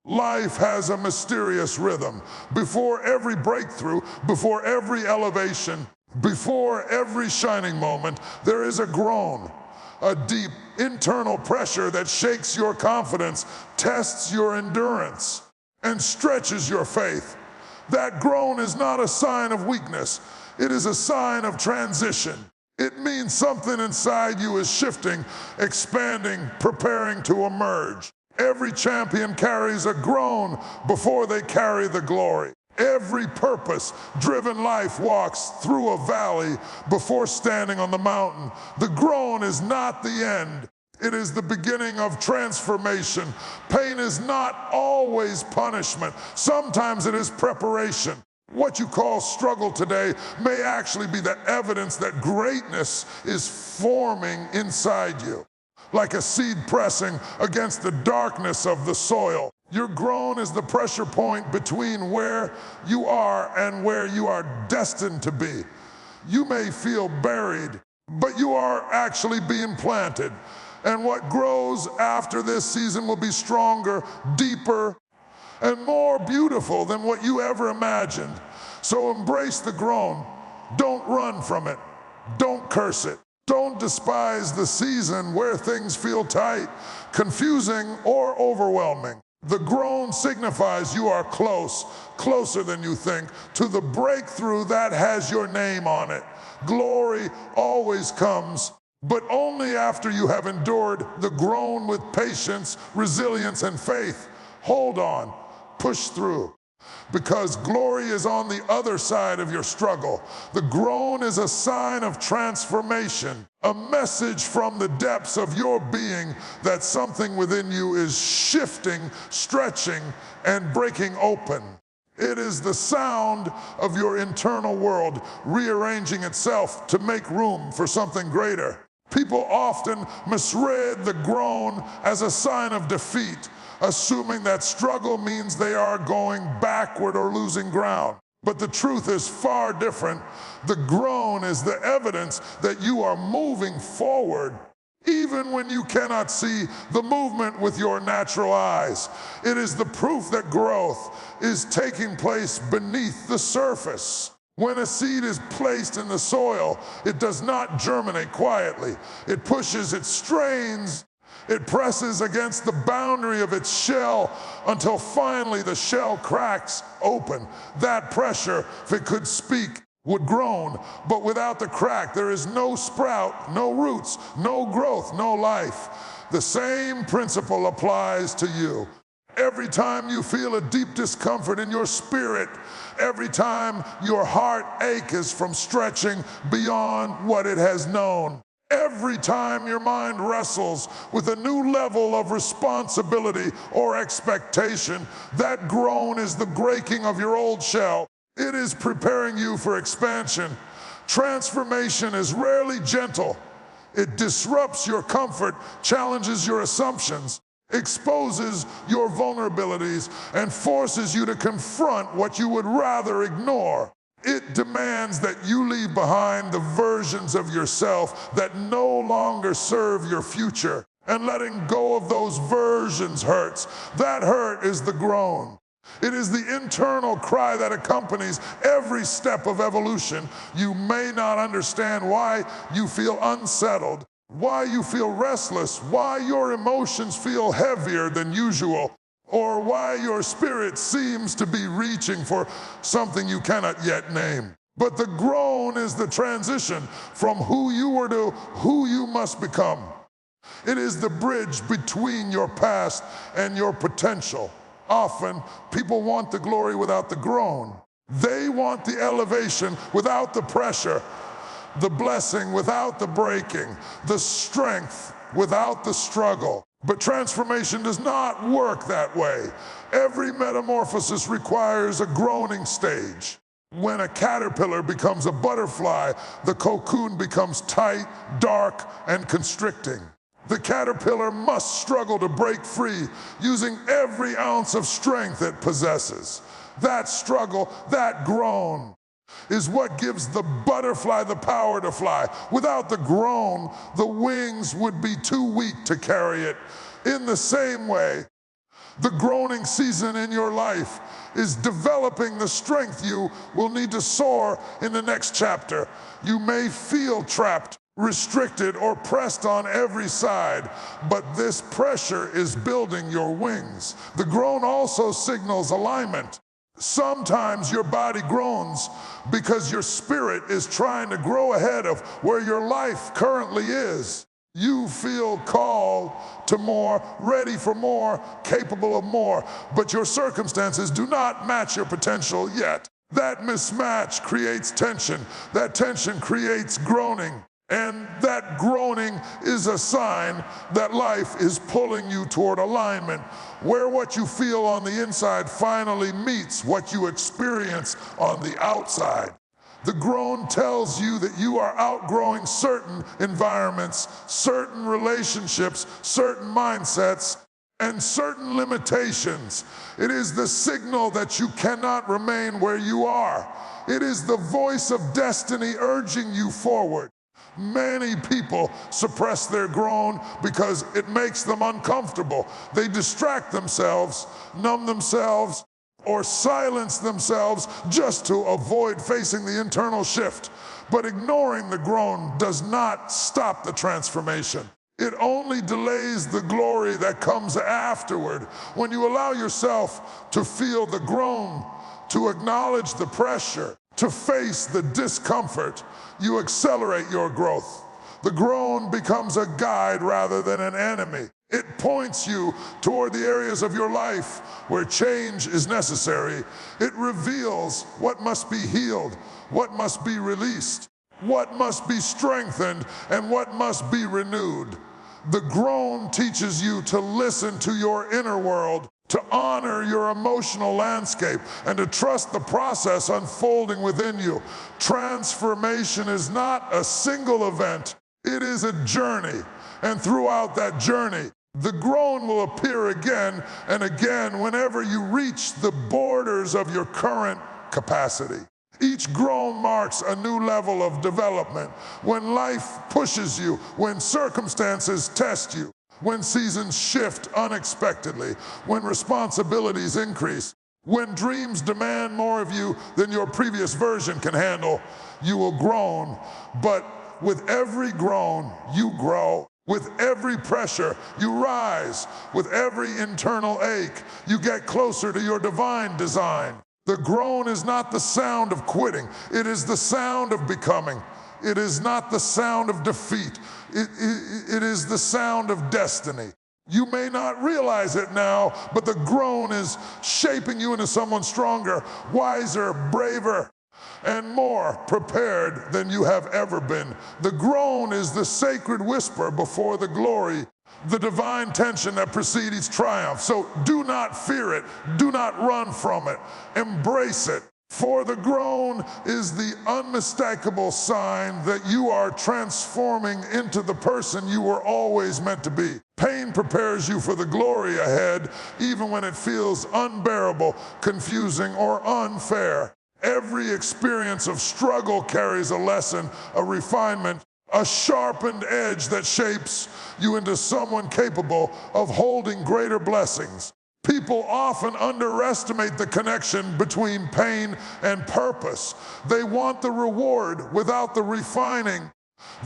Life has a mysterious rhythm. Before every breakthrough, before every elevation, before every shining moment, there is a groan, a deep internal pressure that shakes your confidence, tests your endurance, and stretches your faith. That groan is not a sign of weakness. It is a sign of transition. It means something inside you is shifting, expanding, preparing to emerge. Every champion carries a groan before they carry the glory. Every purpose-driven life walks through a valley before standing on the mountain. The groan is not the end. It is the beginning of transformation. Pain is not always punishment. Sometimes it is preparation. What you call struggle today may actually be the evidence that greatness is forming inside you, like a seed pressing against the darkness of the soil. Your groan is the pressure point between where you are and where you are destined to be. You may feel buried, but you are actually being planted. And what grows after this season will be stronger, deeper, and more beautiful than what you ever imagined. So embrace the groan. Don't run from it. Don't curse it. Don't despise the season where things feel tight, confusing, or overwhelming. The groan signifies you are close, closer than you think, to the breakthrough that has your name on it. Glory always comes, but only after you have endured the groan with patience, resilience, and faith. Hold on, push through, because glory is on the other side of your struggle. The groan is a sign of transformation, a message from the depths of your being that something within you is shifting, stretching, and breaking open. It is the sound of your internal world rearranging itself to make room for something greater. People often misread the groan as a sign of defeat, assuming that struggle means they are going backward or losing ground. But the truth is far different. The groan is the evidence that you are moving forward, even when you cannot see the movement with your natural eyes. It is the proof that growth is taking place beneath the surface. When a seed is placed in the soil, it does not germinate quietly. It pushes, it strains, it presses against the boundary of its shell until finally the shell cracks open. That pressure, if it could speak, would groan. But without the crack, there is no sprout, no roots, no growth, no life. The same principle applies to you. Every time you feel a deep discomfort in your spirit, every time your heart aches from stretching beyond what it has known, every time your mind wrestles with a new level of responsibility or expectation, that groan is the breaking of your old shell. It is preparing you for expansion. Transformation is rarely gentle. It disrupts your comfort, challenges your assumptions, exposes your vulnerabilities, and forces you to confront what you would rather ignore. It demands that you leave behind the versions of yourself that no longer serve your future. And letting go of those versions hurts. That hurt is the groan. It is the internal cry that accompanies every step of evolution. You may not understand why you feel unsettled, why you feel restless, why your emotions feel heavier than usual, or why your spirit seems to be reaching for something you cannot yet name. But the groan is the transition from who you were to who you must become. It is the bridge between your past and your potential. Often, people want the glory without the groan. They want the elevation without the pressure, the blessing without the breaking, the strength without the struggle. But transformation does not work that way. Every metamorphosis requires a groaning stage. When a caterpillar becomes a butterfly, the cocoon becomes tight, dark, and constricting. The caterpillar must struggle to break free, using every ounce of strength it possesses. That struggle, that groan, is what gives the butterfly the power to fly. Without the groan, the wings would be too weak to carry it. In the same way, The groaning season in your life is developing the strength you will need to soar in the next chapter. You may feel trapped, restricted, or pressed on every side, but this pressure is building your wings. The groan also signals alignment. Sometimes your body groans because your spirit is trying to grow ahead of where your life currently is. You feel called to more, ready for more, capable of more, but your circumstances do not match your potential yet. That mismatch creates tension. That tension creates groaning. And that groaning is a sign that life is pulling you toward alignment, where what you feel on the inside finally meets what you experience on the outside. The groan tells you that you are outgrowing certain environments, certain relationships, certain mindsets, and certain limitations. It is the signal that you cannot remain where you are. It is the voice of destiny urging you forward. Many people suppress their groan because it makes them uncomfortable. They distract themselves, numb themselves, or silence themselves just to avoid facing the internal shift. But ignoring the groan does not stop the transformation. It only delays the glory that comes afterward. When you allow yourself to feel the groan, to acknowledge the pressure, to face the discomfort, you accelerate your growth. The groan becomes a guide rather than an enemy. It points you toward the areas of your life where change is necessary. It reveals what must be healed, what must be released, what must be strengthened, and what must be renewed. The groan teaches you to listen to your inner world, to honor your emotional landscape, and to trust the process unfolding within you. Transformation is not a single event. It is a journey. And throughout that journey, the groan will appear again and again whenever you reach the borders of your current capacity. Each groan marks a new level of development. When life pushes you, when circumstances test you, when seasons shift unexpectedly, when responsibilities increase, when dreams demand more of you than your previous version can handle, you will groan. But with every groan, you grow. With every pressure, you rise. With every internal ache, you get closer to your divine design. The groan is not the sound of quitting. It is the sound of becoming. It is not the sound of defeat. It is the sound of destiny. You may not realize it now, but the groan is shaping you into someone stronger, wiser, braver, and more prepared than you have ever been. The groan is the sacred whisper before the glory, the divine tension that precedes triumph. So do not fear it. Do not run from it. Embrace it. For the groan is the unmistakable sign that you are transforming into the person you were always meant to be. Pain prepares you for the glory ahead, even when it feels unbearable, confusing, or unfair. Every experience of struggle carries a lesson, a refinement, a sharpened edge that shapes you into someone capable of holding greater blessings. People often underestimate the connection between pain and purpose. They want the reward without the refining,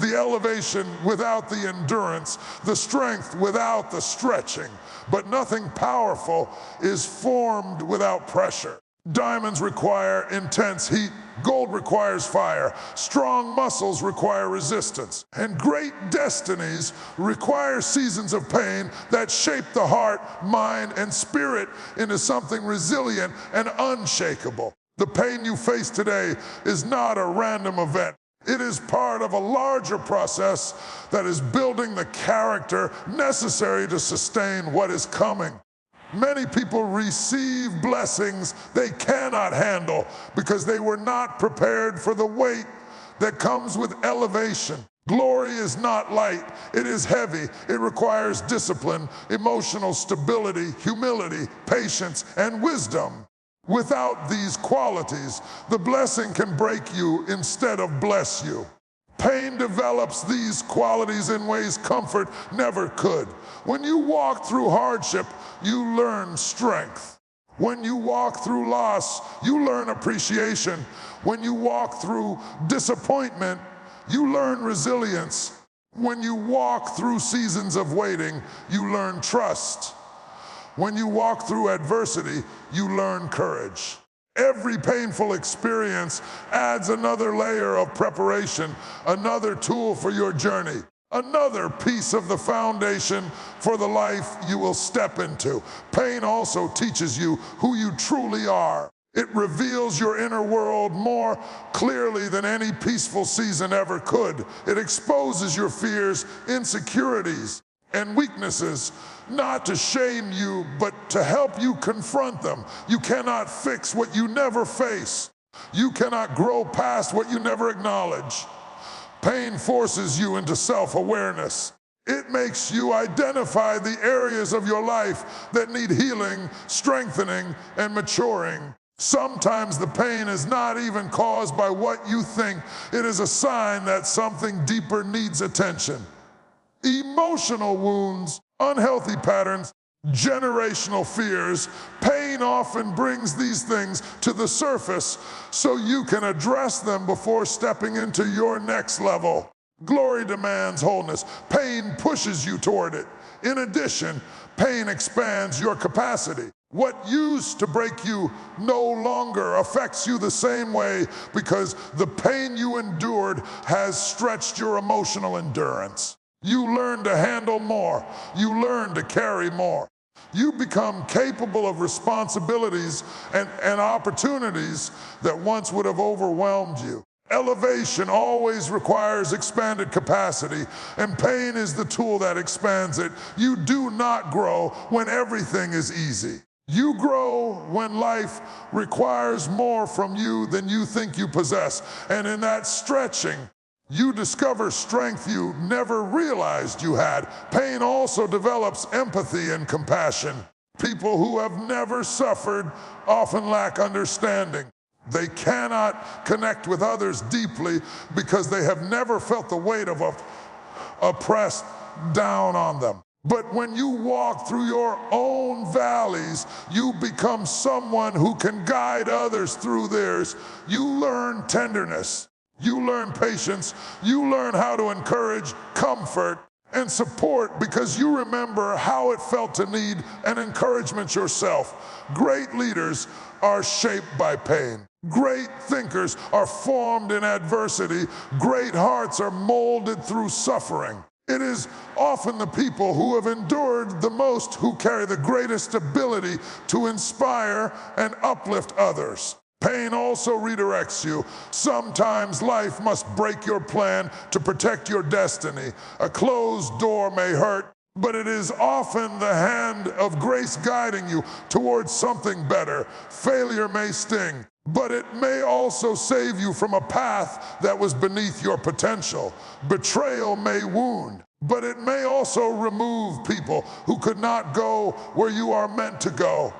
the elevation without the endurance, the strength without the stretching. But nothing powerful is formed without pressure. Diamonds require intense heat. Gold requires fire. Strong muscles require resistance. And great destinies require seasons of pain that shape the heart, mind, and spirit into something resilient and unshakable. The pain you face today is not a random event. It is part of a larger process that is building the character necessary to sustain what is coming. Many people receive blessings they cannot handle because they were not prepared for the weight that comes with elevation. Glory is not light, it is heavy. It requires discipline, emotional stability, humility, patience, and wisdom. Without these qualities, the blessing can break you instead of bless you. Pain develops these qualities in ways comfort never could. When you walk through hardship, you learn strength. When you walk through loss, you learn appreciation. When you walk through disappointment, you learn resilience. When you walk through seasons of waiting, you learn trust. When you walk through adversity, you learn courage. Every painful experience adds another layer of preparation, another tool for your journey, another piece of the foundation for the life you will step into. Pain also teaches you who you truly are. It reveals your inner world more clearly than any peaceful season ever could. It exposes your fears, insecurities, and weaknesses, not to shame you, but to help you confront them. You cannot fix what you never face. You cannot grow past what you never acknowledge. Pain forces you into self-awareness. It makes you identify the areas of your life that need healing, strengthening, and maturing. Sometimes the pain is not even caused by what you think. It is a sign that something deeper needs attention. Emotional wounds, unhealthy patterns, generational fears, pain often brings these things to the surface so you can address them before stepping into your next level. Glory demands wholeness. Pain pushes you toward it. In addition, pain expands your capacity. What used to break you no longer affects you the same way because the pain you endured has stretched your emotional endurance. You learn to handle more. You learn to carry more. You become capable of responsibilities and opportunities that once would have overwhelmed you. Elevation always requires expanded capacity, and pain is the tool that expands it. You do not grow when everything is easy. You grow when life requires more from you than you think you possess. And in that stretching, you discover strength you never realized you had. Pain also develops empathy and compassion. People who have never suffered often lack understanding. They cannot connect with others deeply because they have never felt the weight of oppressed down on them. But when you walk through your own valleys, you become someone who can guide others through theirs. You learn tenderness. You learn patience. You learn how to encourage, comfort, and support because you remember how it felt to need an encouragement yourself. Great leaders are shaped by pain. Great thinkers are formed in adversity. Great hearts are molded through suffering. It is often the people who have endured the most who carry the greatest ability to inspire and uplift others. Pain also redirects you. Sometimes life must break your plan to protect your destiny. A closed door may hurt, but it is often the hand of grace guiding you towards something better. Failure may sting, but it may also save you from a path that was beneath your potential. Betrayal may wound, but it may also remove people who could not go where you are meant to go.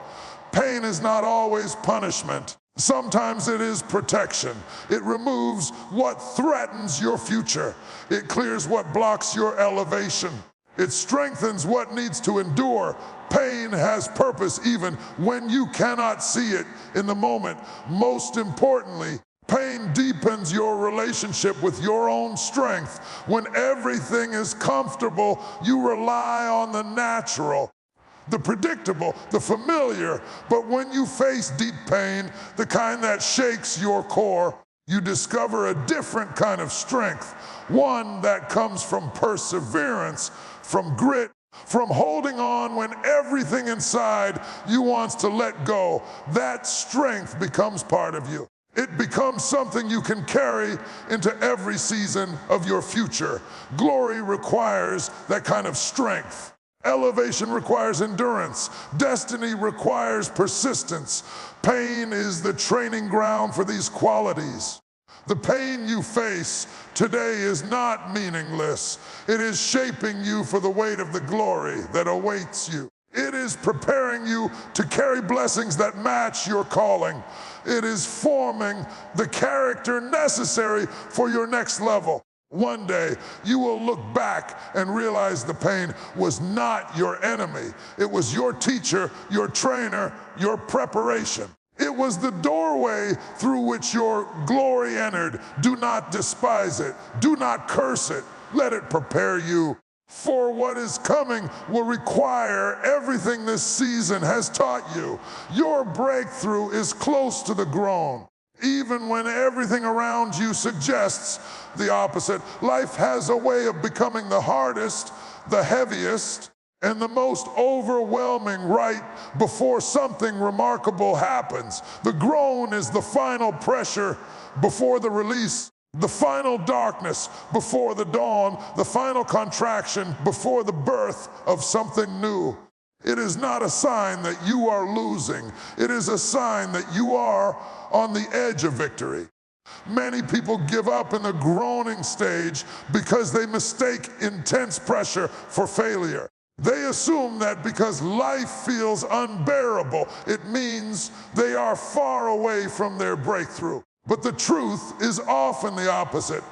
Pain is not always punishment. Sometimes it is protection. It removes what threatens your future. It clears what blocks your elevation. It strengthens what needs to endure. Pain has purpose even when you cannot see it in the moment. Most importantly, pain deepens your relationship with your own strength. When everything is comfortable, you rely on the natural, the predictable, the familiar. But when you face deep pain, the kind that shakes your core, you discover a different kind of strength, one that comes from perseverance, from grit, from holding on when everything inside you wants to let go. That strength becomes part of you. It becomes something you can carry into every season of your future. Glory requires that kind of strength. Elevation requires endurance. Destiny requires persistence. Pain is the training ground for these qualities. The pain you face today is not meaningless. It is shaping you for the weight of the glory that awaits you. It is preparing you to carry blessings that match your calling. It is forming the character necessary for your next level. One day, you will look back and realize the pain was not your enemy. It was your teacher, your trainer, your preparation. It was the doorway through which your glory entered. Do not despise it. Do not curse it. Let it prepare you. For what is coming will require everything this season has taught you. Your breakthrough is close to the groan. Even when everything around you suggests the opposite, life has a way of becoming the hardest, the heaviest, and the most overwhelming right before something remarkable happens. The groan is the final pressure before the release, the final darkness before the dawn, the final contraction before the birth of something new. It is not a sign that you are losing. It is a sign that you are on the edge of victory. Many people give up in the groaning stage because they mistake intense pressure for failure. They assume that because life feels unbearable, it means they are far away from their breakthrough. But the truth is often the opposite.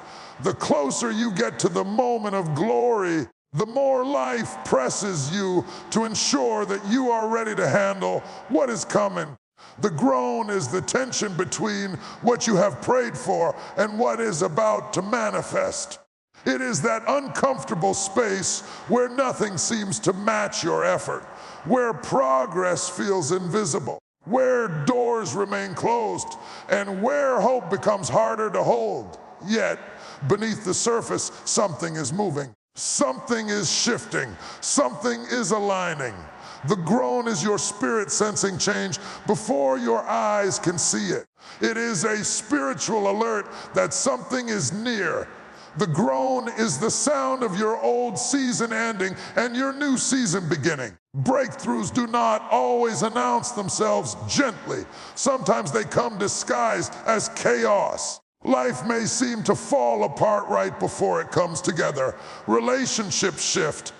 The closer you get to the moment of glory, the more life presses you to ensure that you are ready to handle what is coming. The groan is the tension between what you have prayed for and what is about to manifest. It is that uncomfortable space where nothing seems to match your effort, where progress feels invisible, where doors remain closed, and where hope becomes harder to hold. Yet, beneath the surface, something is moving. Something is shifting. Something is aligning. The groan is your spirit sensing change before your eyes can see it. It is a spiritual alert that something is near. The groan is the sound of your old season ending and your new season beginning. Breakthroughs do not always announce themselves gently. Sometimes they come disguised as chaos. Life may seem to fall apart right before it comes together. Relationships shift.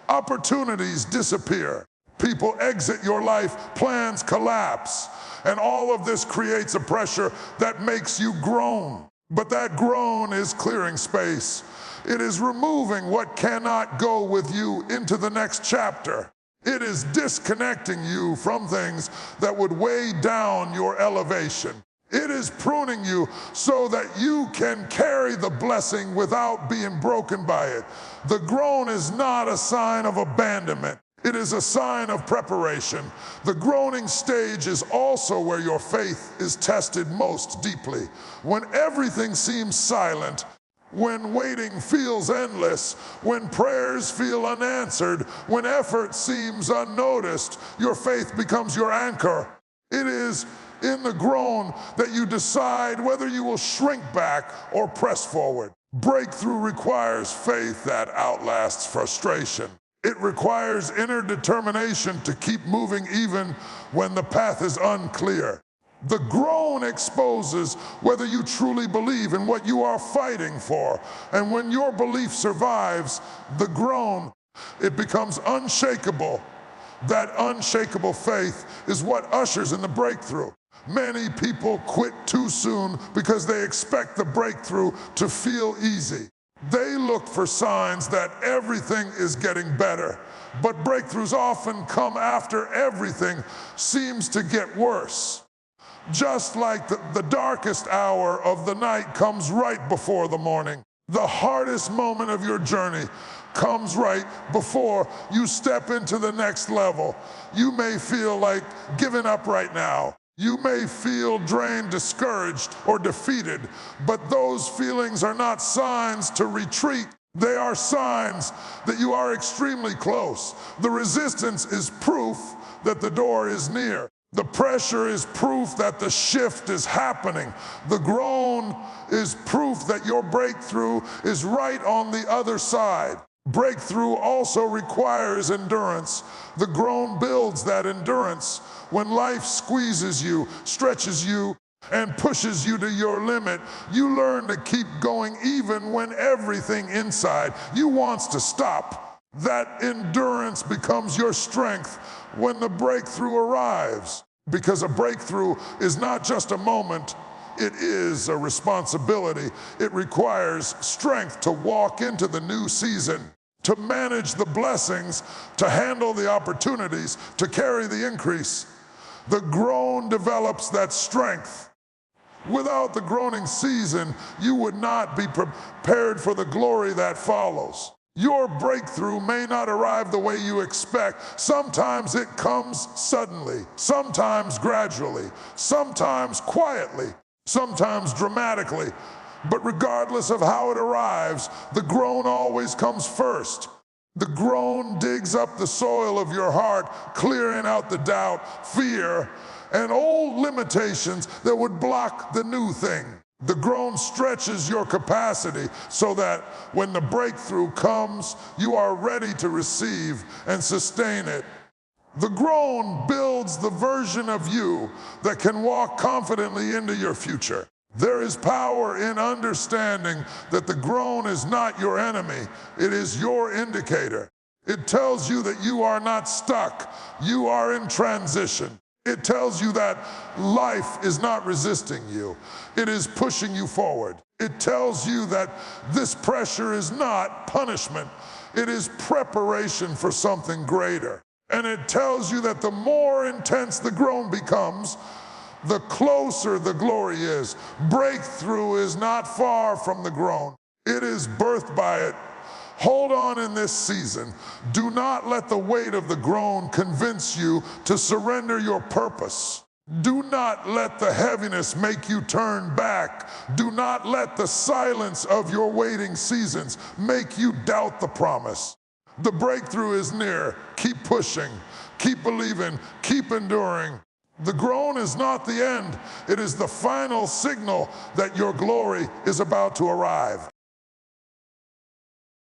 Opportunities disappear. People exit your life. Plans collapse. And all of this creates a pressure that makes you groan. But that groan is clearing space. It is removing what cannot go with you into the next chapter. It is disconnecting you from things that would weigh down your elevation. It is pruning you so that you can carry the blessing without being broken by it. The groan is not a sign of abandonment. It is a sign of preparation. The groaning stage is also where your faith is tested most deeply. When everything seems silent, when waiting feels endless, when prayers feel unanswered, when effort seems unnoticed, your faith becomes your anchor. It is in the groan that you decide whether you will shrink back or press forward. Breakthrough requires faith that outlasts frustration. It requires inner determination to keep moving even when the path is unclear. The groan exposes whether you truly believe in what you are fighting for. And when your belief survives the groan, it becomes unshakable. That unshakable faith is what ushers in the breakthrough. Many people quit too soon because they expect the breakthrough to feel easy. They look for signs that everything is getting better, but breakthroughs often come after everything seems to get worse. Just like the darkest hour of the night comes right before the morning, the hardest moment of your journey comes right before you step into the next level. You may feel like giving up right now. You may feel drained, discouraged, or defeated, but those feelings are not signs to retreat. They are signs that you are extremely close. The resistance is proof that the door is near. The pressure is proof that the shift is happening. The groan is proof that your breakthrough is right on the other side. Breakthrough also requires endurance. The groan builds that endurance. When life squeezes you, stretches you, and pushes you to your limit, you learn to keep going even when everything inside you wants to stop. That endurance becomes your strength when the breakthrough arrives. Because a breakthrough is not just a moment, it is a responsibility. It requires strength to walk into the new season, to manage the blessings, to handle the opportunities, to carry the increase. The groan develops that strength. Without the groaning season, you would not be prepared for the glory that follows. Your breakthrough may not arrive the way you expect. Sometimes it comes suddenly, sometimes gradually, sometimes quietly, sometimes dramatically. But regardless of how it arrives, the groan always comes first. The groan digs up the soil of your heart, clearing out the doubt, fear, and old limitations that would block the new thing. The groan stretches your capacity so that when the breakthrough comes, you are ready to receive and sustain it. The groan builds the version of you that can walk confidently into your future. There is power in understanding that the groan is not your enemy, it is your indicator. It tells you that you are not stuck, you are in transition. It tells you that life is not resisting you, it is pushing you forward. It tells you that this pressure is not punishment, it is preparation for something greater. And it tells you that the more intense the groan becomes, the closer the glory is. Breakthrough is not far from the groan. It is birthed by it. Hold on in this season. Do not let the weight of the groan convince you to surrender your purpose. Do not let the heaviness make you turn back. Do not let the silence of your waiting seasons make you doubt the promise. The breakthrough is near. Keep pushing. Keep believing. Keep enduring. The groan is not the end. It is the final signal that your glory is about to arrive.